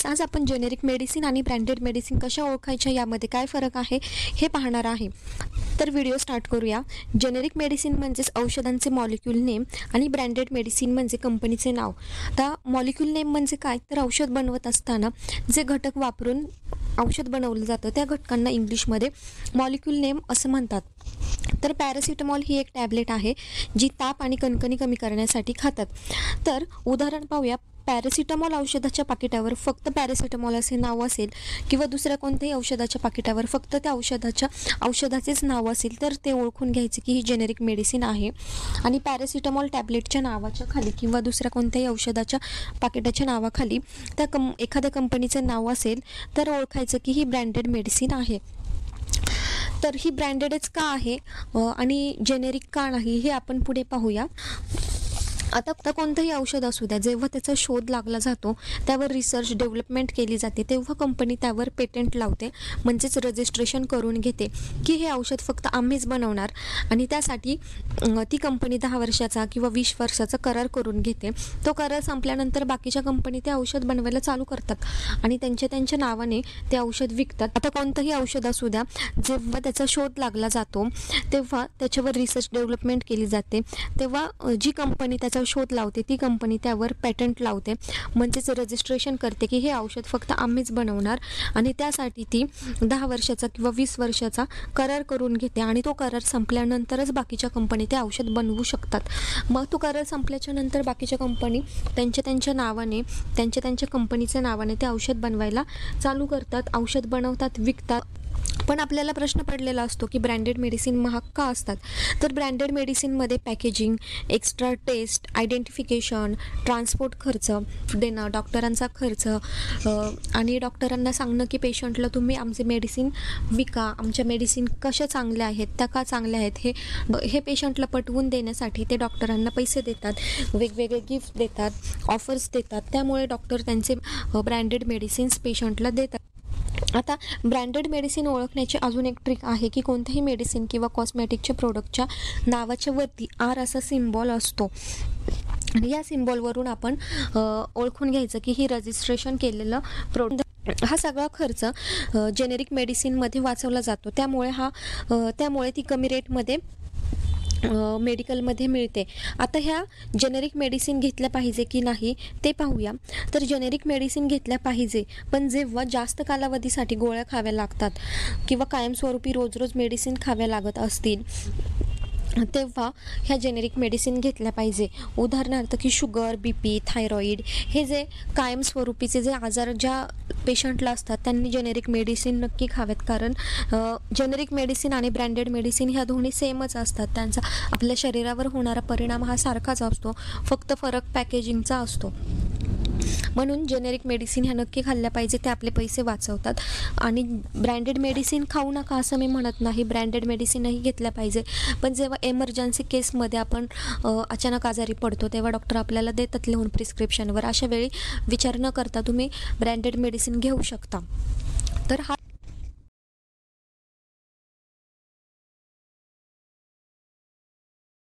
Friends, आज आपण generic medicine आणि ब्रँडेड मेडिसिन कशा ओळखायच्या, यामध्ये काय फरक आहे हे पाहणार आहे. तर व्हिडिओ स्टार्ट करूया. जेनेरिक मेडिसिन म्हणजेच औषधांचे मॉलिक्यूल नेम आणि ब्रँडेड मेडिसिन म्हणजे कंपनीचे नाव. आता मॉलिक्यूल नेम म्हणजे काय, तर औषध बनवत असताना जे घटक वापरून औषध बनवलं जातं त्या घटकांना इंग्लिशमध्ये मॉलिक्यूल नेम असं म्हणतात. तर पॅरासिटामॉल ही एक टॅबलेट आहे जी ताप आणि कणकणी कमी करण्यासाठी खातात. तर उदाहरण पाहूया. पॅरासिटामॉल औषधाच्या पाकिटावर फक्त पॅरासिटामॉल असे नाव असेल किंवा दुसऱ्या कोणत्याही औषधाच्या पाकिटावर फक्त त्या औषधाचेच नाव असेल तर ते ओळखून घ्यायचे की ही जेनेरिक मेडिसिन आहे. आणि पॅरासिटामॉल टॅबलेटच्या नावाच्या खाली किंवा दुसऱ्या कोणत्याही औषधाच्या पाकिटाच्या नावाखाली एखाद्या कंपनीचं नाव असेल तर ओळखायचं की ही ब्रँडेड मेडिसिन आहे. तर ही ब्रँडेडच का आहे आणि जेनेरिक का नाही हे आपण पुढे पाहूया. आता कोणतंही औषध असू द्या, जेव्हा त्याचा शोध लागला जातो त्यावर रिसर्च डेव्हलपमेंट केली जाते तेव्हा कंपनी त्यावर पेटंट लावते, म्हणजेच रजिस्ट्रेशन करून घेते की हे औषध फक्त आम्हीच बनवणार. आणि त्यासाठी ती कंपनी 10 वर्षाचा किंवा 20 वर्षाचा करार करून घेते. तो करार संपल्यानंतर बाकीच्या कंपनी ते औषध बनवायला चालू करतात आणि त्यांच्या नावाने ते औषध विकतात. आता कोणतंही औषध असू द्या, जेव्हा त्याचा शोध लागला जातो तेव्हा त्याच्यावर रिसर्च डेव्हलपमेंट केली जाते, तेव्हा जी कंपनी त्याचा शोध लावते ती कंपनी त्यावर पॅटंट लावते, म्हणजेच रजिस्ट्रेशन करते की हे औषध फक्त आम्हीच बनवणार. आणि त्यासाठी ती 10 वर्षाचा किंवा 20 वर्षाचा करार करून घेते आणि तो करार संपल्यानंतरच बाकीच्या कंपनी ते औषध बनवू शकतात. मग तो करार संपल्याच्या नंतर बाकीच्या कंपनी त्यांच्या नावाने त्यांच्या कंपनीच्या नावाने ते औषध बनवायला चालू करतात, औषध बनवतात, विकतात. पण आपल्याला प्रश्न पडलेला असतो की ब्रँडेड मेडिसिन महाग का असतात. तर ब्रँडेड मेडिसिनमध्ये packaging, extra test, identification, transport खर्च देणं, डॉक्टरांचा खर्च आणि डॉक्टरांना सांगणं की पेशंटला तुम्ही आमचे मेडिसिन विका, आमच्या मेडिसिन कशा चांगल्या आहेत, त्या का चांगल्या आहेत हे पेशंटला पटवून देण्यासाठी ते डॉक्टरांना पैसे देतात, वेगवेगळे गिफ्ट देतात, ऑफर्स देतात. त्यामुळे डॉक्टर त्यांचे ब्रँडेड मेडिसिन्स पेशंटला देतात. आता ब्रँडेड मेडिसिन ओळखण्याची अजून एक ट्रिक आहे की कोणत्याही मेडिसिन किंवा कॉस्मेटिकच्या प्रोडक्टच्या नावाच्या वरती R असा सिम्बॉल असतो आणि या सिम्बॉलवरून आपण ओळखून घ्यायचं की ही रजिस्ट्रेशन केलेलं प्रोडक्ट. हा सगळा खर्च जेनेरिक मेडिसिनमध्ये वाचवला जातो, त्यामुळे ती कमी रेटमध्ये मेडिकलमध्ये मिळते. आता ह्या जेनेरिक मेडिसिन घेतल्या पाहिजे की नाही ते पाहूया. तर जेनेरिक मेडिसिन घेतल्या पाहिजे, पण जेव्हा जास्त कालावधीसाठी गोळ्या खाव्या लागतात किंवा कायमस्वरूपी रोज मेडिसिन खाव्या लागत असतील तेव्हा ह्या जेनेरिक मेडिसिन घेतल्या पाहिजे. उदाहरणार्थ की शुगर, BP, थायरॉईड हे जे कायमस्वरूपीचे जे आजार ज्या पेशंटला असतात त्यांनी जेनेरिक मेडिसिन नक्की खाव्यात, कारण जेनेरिक मेडिसिन आणि ब्रँडेड मेडिसिन ह्या दोन्ही सेमच असतात. त्यांचा आपल्या शरीरावर होणारा परिणाम हा सारखाच असतो, फक्त फरक पॅकेजिंगचा असतो. म्हणून जेनेरिक मेडिसिन ह्या नक्की खाल्ल्या पाहिजे, ते आपले पैसे वाचवतात. आणि ब्रँडेड मेडिसिन खाऊ नका असं मी म्हणत नाही, ब्रँडेड मेडिसिनही घेतल्या पाहिजे. पण जेव्हा एमर्जन्सी केसमध्ये आपण अचानक आजारी पडतो तेव्हा डॉक्टर आपल्याला देतात लिहून प्रिस्क्रिप्शनवर, अशा वेळी विचार न करता तुम्ही ब्रँडेड मेडिसिन घेऊ शकता. तर हा